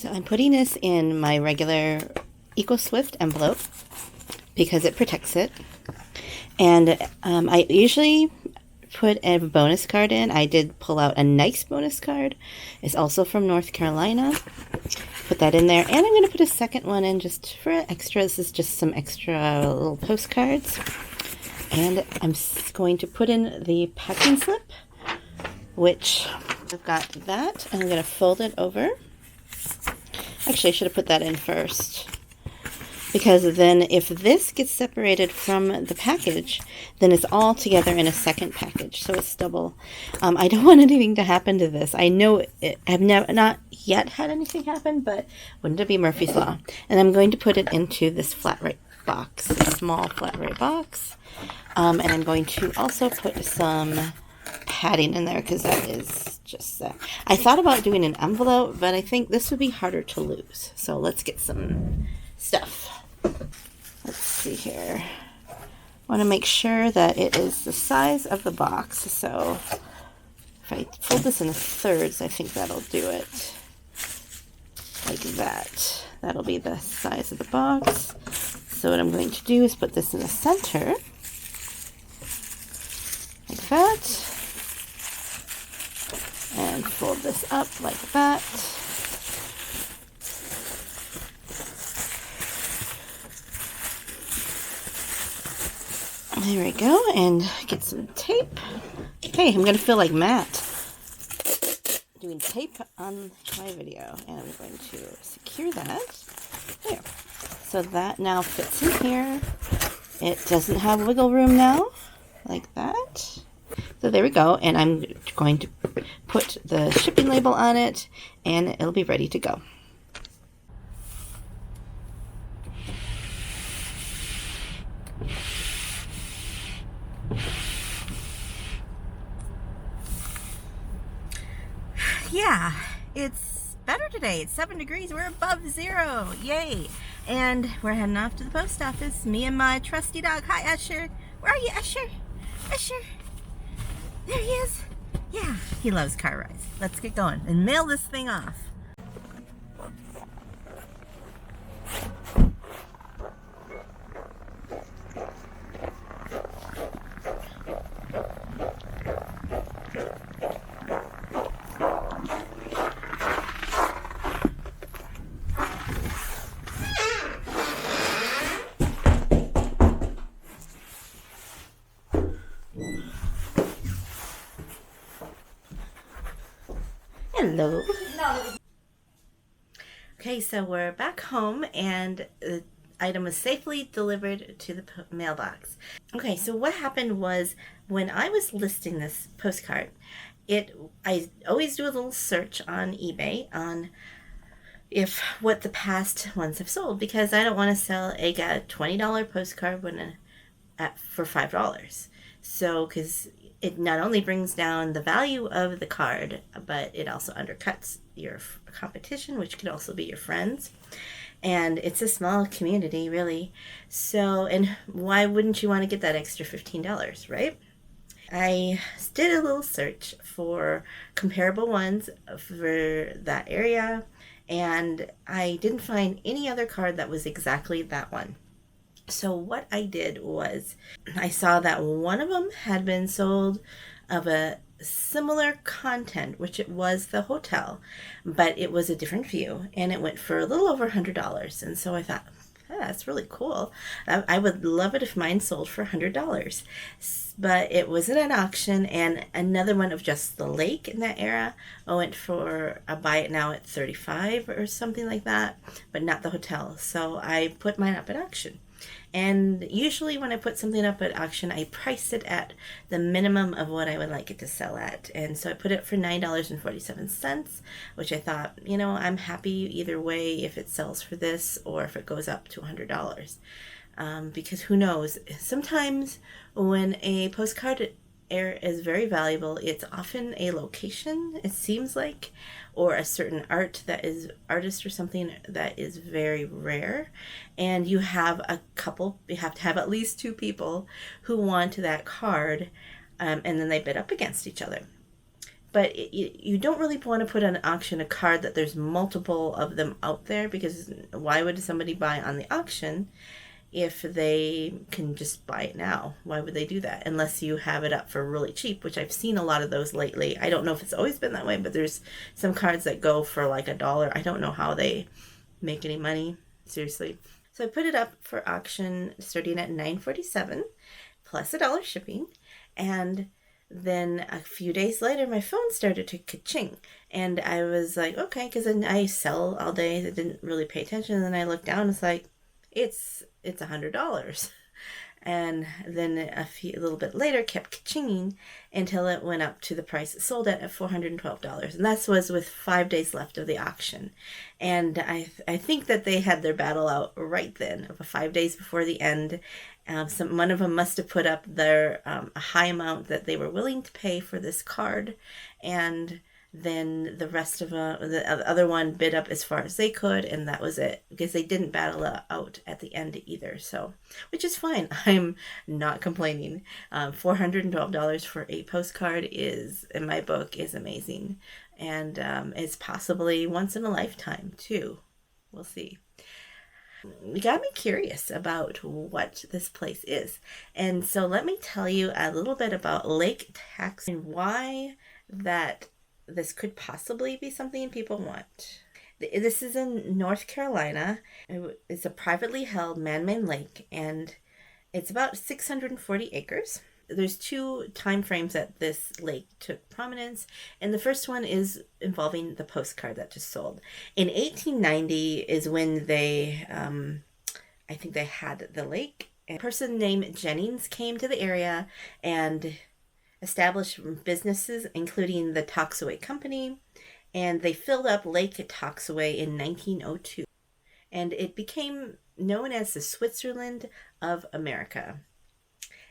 So I'm putting this in my regular EcoSwift envelope because it protects it. And I usually put a bonus card in. I did pull out a nice bonus card. It's also from North Carolina. Put that in there. And I'm going to put a second one in just for extra. This is just some extra little postcards. And I'm going to put in the packing slip, which I've got that. And I'm going to fold it over. Actually, I should have put that in first. Because then if this gets separated from the package, then it's all together in a second package. So it's double. I don't want anything to happen to this. I know I've not yet had anything happen, but wouldn't it be Murphy's Law? And I'm going to put it into this flat rate box, a small flat rate box. And I'm going to also put some padding in there because that is just that. I thought about doing an envelope, but I think this would be harder to lose. So let's get some stuff. Let's see here. I want to make sure that it is the size of the box. So if I fold this in thirds, I think that'll do it. Like that. That'll be the size of the box. So what I'm going to do is put this in the center. Like that. And fold this up like that. There we go, and get some tape. Okay, I'm going to feel like Matt doing tape on my video, and I'm going to secure that. There. So that now fits in here. It doesn't have wiggle room now, like that. So there we go, and I'm going to put the shipping label on it, and it'll be ready to go. Yeah, it's better today. It's 7 degrees. We're above zero. Yay. And we're heading off to the post office. Me and my trusty dog. Hi, Usher. Where are you, Usher? Usher. There he is. Yeah, he loves car rides. Let's get going and mail this thing off. Hello. Okay, so we're back home and the item was safely delivered to the mailbox. Okay, so what happened was when I was listing this postcard, I always do a little search on eBay on what the past ones have sold because I don't want to sell a $20 postcard for $5. So, because it not only brings down the value of the card, but it also undercuts your competition, which could also be your friends. And it's a small community, really. So, and why wouldn't you want to get that extra $15, right? I did a little search for comparable ones for that area, and I didn't find any other card that was exactly that one. So what I did was I saw that one of them had been sold of a similar content, which it was the hotel, but it was a different view, and it went for a little over $100. And so I thought, that's really cool. I would love it if mine sold for $100. But it was at an auction, and another one of just the lake in that era went for a buy it now at $35 or something like that, but not the hotel. So I put mine up at auction. And usually when I put something up at auction, I price it at the minimum of what I would like it to sell at. And so I put it for $9.47, which I thought, I'm happy either way if it sells for this or if it goes up to $100. Because who knows? Sometimes when a postcard is very valuable, it's often a location, it seems like, or a certain artist or something that is very rare, and you have you have to have at least two people who want that card, and then they bid up against each other. But you don't really want to put on auction a card that there's multiple of them out there, because why would somebody buy on the auction if they can just buy it now? Why would they do that? Unless you have it up for really cheap, which I've seen a lot of those lately. I don't know if it's always been that way, but there's some cards that go for like $1. I don't know how they make any money. Seriously. So I put it up for auction starting at $9.47 plus $1 shipping. And then a few days later, my phone started to ka-ching. And I was like, okay, because then I sell all day. I didn't really pay attention. And then I looked down, it's like, it's $100. And then a little bit later kept ka-chinging until it went up to the price it sold at $412. And that was with 5 days left of the auction. And I think that they had their battle out right then, of 5 days before the end. One of them must have put up their a high amount that they were willing to pay for this card, and then the rest of the other one bid up as far as they could, and that was it, because they didn't battle out at the end either. So, which is fine. I'm not complaining. $412 for a postcard is, in my book, is amazing, and it's possibly once in a lifetime too. We'll see. It got me curious about what this place is, and so let me tell you a little bit about Lake Tax and why that this could possibly be something people want. This is in North Carolina. It's a privately held man-made lake, and it's about 640 acres. There's 2 time frames that this lake took prominence, and the first one is involving the postcard that just sold. In 1890 is when they, I think they had the lake. A person named Jennings came to the area and established businesses, including the Toxaway Company, and they filled up Lake Toxaway in 1902. And it became known as the Switzerland of America.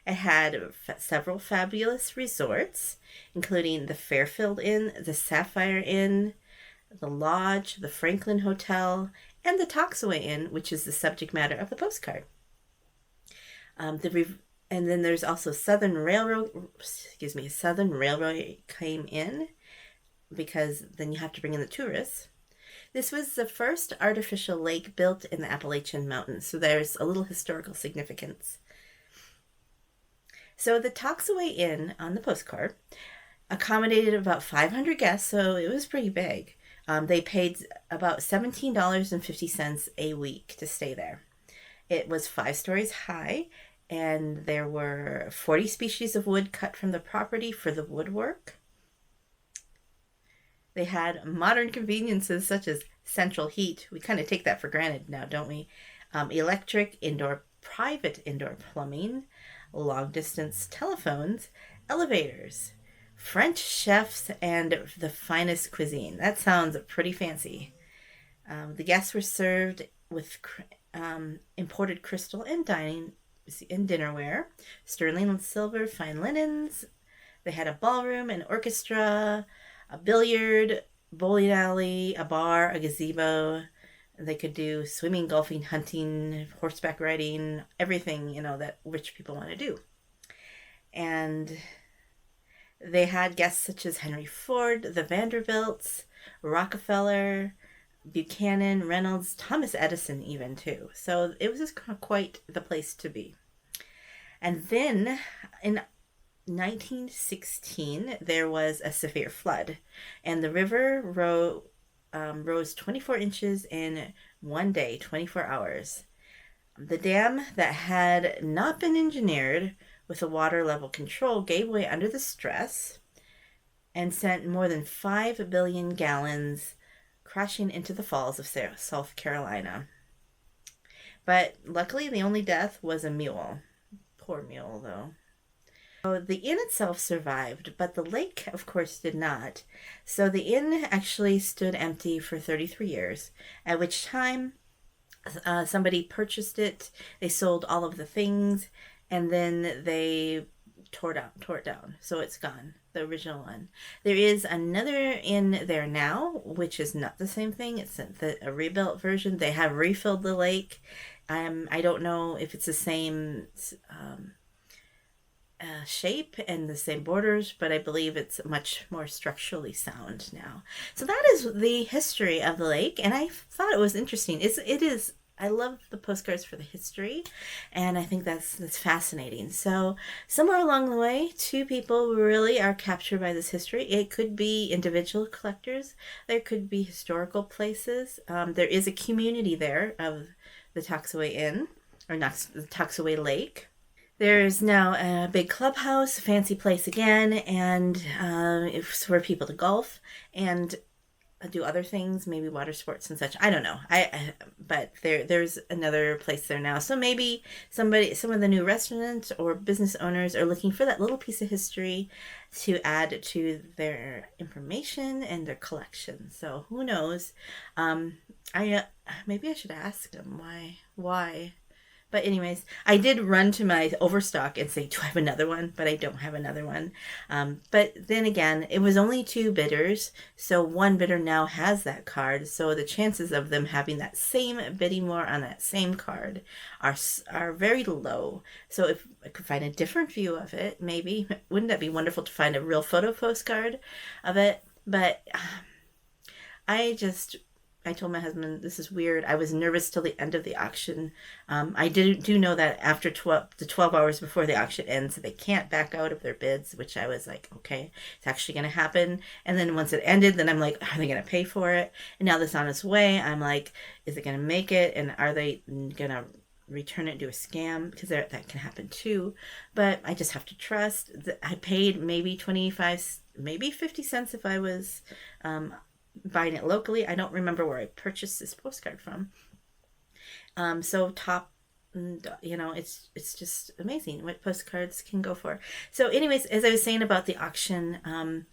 It had several fabulous resorts, including the Fairfield Inn, the Sapphire Inn, the Lodge, the Franklin Hotel, and the Toxaway Inn, which is the subject matter of the postcard. And then there's also Southern Railroad came in, because then you have to bring in the tourists. This was the first artificial lake built in the Appalachian Mountains, so there's a little historical significance. So the Toxaway Inn on the postcard accommodated about 500 guests, so it was pretty big. They paid about $17.50 a week to stay there. It was 5 stories high, and there were 40 species of wood cut from the property for the woodwork. They had modern conveniences such as central heat. We kind of take that for granted now, don't we? Electric, private indoor plumbing, long-distance telephones, elevators, French chefs, and the finest cuisine. That sounds pretty fancy. The guests were served with imported crystal and dinnerware, sterling silver, fine linens. They had a ballroom, an orchestra, a billiard, bowling alley, a bar, a gazebo. They could do swimming, golfing, hunting, horseback riding, everything, that rich people want to do. And they had guests such as Henry Ford, the Vanderbilts, Rockefeller, Buchanan, Reynolds, Thomas Edison even too. So it was just quite the place to be. And then in 1916, there was a severe flood, and the river rose 24 inches in one day, 24 hours. The dam that had not been engineered with a water level control gave way under the stress and sent more than 5 billion gallons crashing into the falls of South Carolina. But luckily, the only death was a mule. Poor mule, though. So the inn itself survived, but the lake, of course, did not. So the inn actually stood empty for 33 years, at which time somebody purchased it. They sold all of the things, and then they tore it down. So it's gone, the original one. There is another inn there now, which is not the same thing. It's a rebuilt version. They have refilled the lake. I don't know if it's the same shape and the same borders, but I believe it's much more structurally sound now. So that is the history of the lake, and I thought it was interesting. It is. I love the postcards for the history, and I think that's fascinating. So somewhere along the way, two people really are captured by this history. It could be individual collectors. There could be historical places. There is a community there of the Toxaway Inn, or not the Toxaway Lake. There's now a big clubhouse, fancy place again, and it's for people to golf and do other things, maybe water sports and such. I don't know. But there's another place there now. So maybe some of the new restaurants or business owners are looking for that little piece of history to add to their information and their collection. So who knows? Maybe I should ask them why. But anyways, I did run to my Overstock and say, do I have another one? But I don't have another one. But then again, it was only 2 bidders. So one bidder now has that card. So the chances of them having that same bidding war on that same card are very low. So if I could find a different view of it, maybe, wouldn't that be wonderful to find a real photo postcard of it? But I told my husband, this is weird. I was nervous till the end of the auction. I do know that after 12 hours before the auction ends, they can't back out of their bids, which I was like, okay, it's actually going to happen. And then once it ended, then I'm like, are they going to pay for it? And now that's on its way. I'm like, is it going to make it? And are they going to return it, do a scam? Because that can happen too. But I just have to trust. I paid maybe 25, maybe 50 cents if I was buying it locally. I don't remember where I purchased this postcard from. So top, it's just amazing what postcards can go for. So anyways, as I was saying about the auction,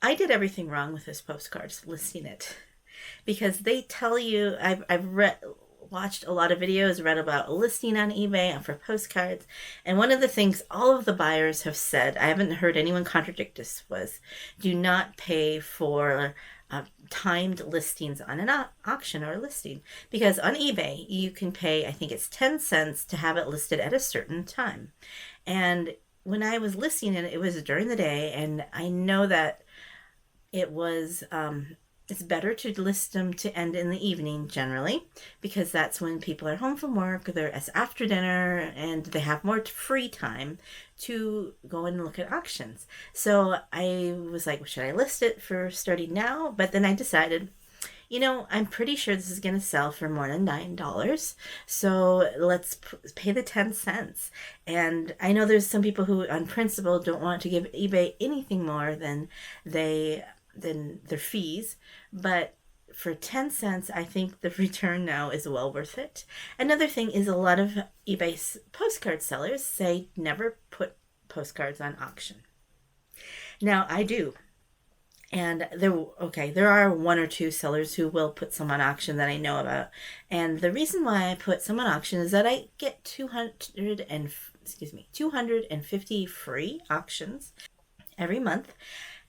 I did everything wrong with this postcards, listing it, because they tell you, I've watched a lot of videos, read about listing on eBay and for postcards. And one of the things all of the buyers have said, I haven't heard anyone contradict this, was do not pay for timed listings on an auction or listing. Because on eBay, you can pay, I think it's 10 cents to have it listed at a certain time. And when I was listing it was during the day, and I know that it was it's better to list them to end in the evening generally, because that's when people are home from work, it's after dinner, and they have more free time to go and look at auctions. So I was like, well, should I list it for starting now? But then I decided, I'm pretty sure this is going to sell for more than $9. So let's pay the 10 cents. And I know there's some people who on principle don't want to give eBay anything more than their fees, but for 10 cents, I think the return now is well worth it. Another thing is a lot of eBay postcard sellers say never put postcards on auction. Now I do. And there are 1 or 2 sellers who will put some on auction that I know about. And the reason why I put some on auction is that I get 250 free auctions every month.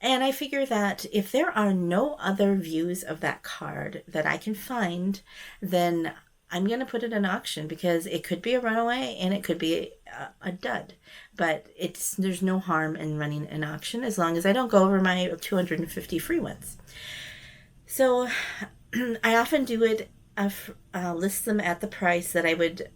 And I figure that if there are no other views of that card that I can find, then I'm going to put it in auction, because it could be a runaway and it could be a dud. But there's no harm in running an auction as long as I don't go over my 250 free ones. So I often do it, list them at the price that I would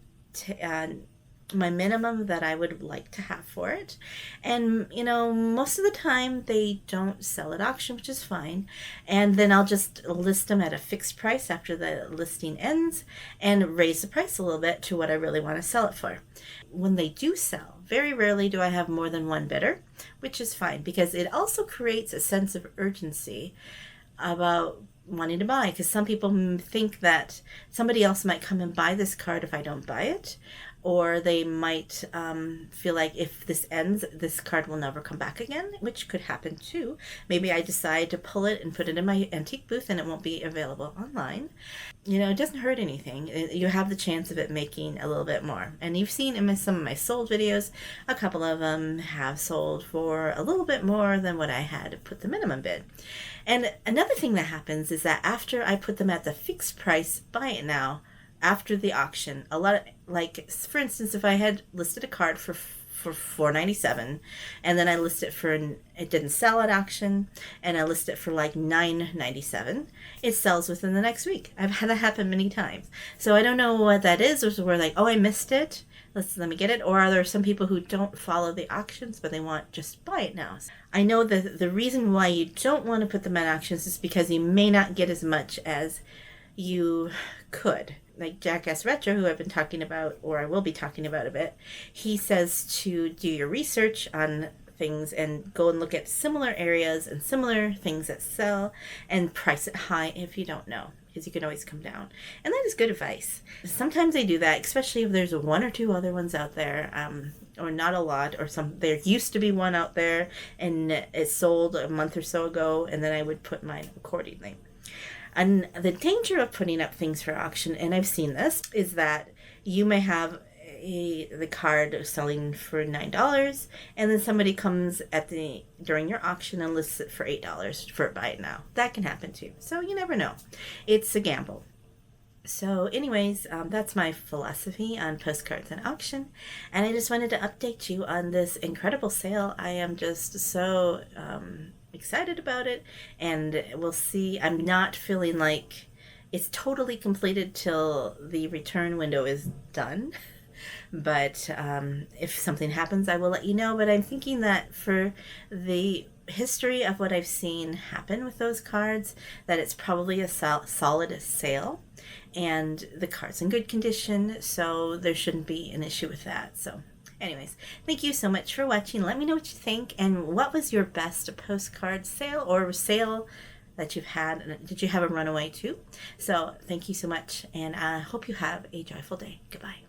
my minimum that I would like to have for it. And, most of the time they don't sell at auction, which is fine. And then I'll just list them at a fixed price after the listing ends and raise the price a little bit to what I really want to sell it for. When they do sell, very rarely do I have more than one bidder, which is fine, because it also creates a sense of urgency about wanting to buy, because some people think that somebody else might come and buy this card if I don't buy it. Or they might feel like if this ends, this card will never come back again, which could happen too. Maybe I decide to pull it and put it in my antique booth and it won't be available online. It doesn't hurt anything. You have the chance of it making a little bit more. And you've seen in some of my sold videos, a couple of them have sold for a little bit more than what I had put the minimum bid. And another thing that happens is that after I put them at the fixed price, buy it now, after the auction, a lot of, like, for instance, if I had listed a card for for $4.97, and then I list it for it didn't sell at auction, and I list it for like $9.97. It sells within the next week. I've had that happen many times. So I don't know what that is, or we're like, oh, I missed it. Let me get it. Or are there some people who don't follow the auctions, but they want just buy it now? I know that the reason why you don't want to put them at auctions is because you may not get as much as you could. Like Jackass Retro, who I've been talking about, or I will be talking about a bit, he says to do your research on things and go and look at similar areas and similar things that sell and price it high if you don't know, because you can always come down. And that is good advice. Sometimes they do that, especially if there's one or two other ones out there, or not a lot, or there used to be one out there and it sold a month or so ago, and then I would put mine accordingly. And the danger of putting up things for auction, and I've seen this, is that you may have the card selling for $9, and then somebody comes during your auction and lists it for $8 for buy it now. That can happen too. So you never know. It's a gamble. So anyways, that's my philosophy on postcards and auction. And I just wanted to update you on this incredible sale. I am just so excited about it, and we'll see. I'm not feeling like it's totally completed till the return window is done, but if something happens, I will let you know. But I'm thinking that for the history of what I've seen happen with those cards, that it's probably a solid sale, and the card's in good condition, so there shouldn't be an issue with that. So anyways, thank you so much for watching. Let me know what you think, and what was your best postcard sale or sale that you've had. Did you have a runaway too? So thank you so much, and I hope you have a joyful day. Goodbye.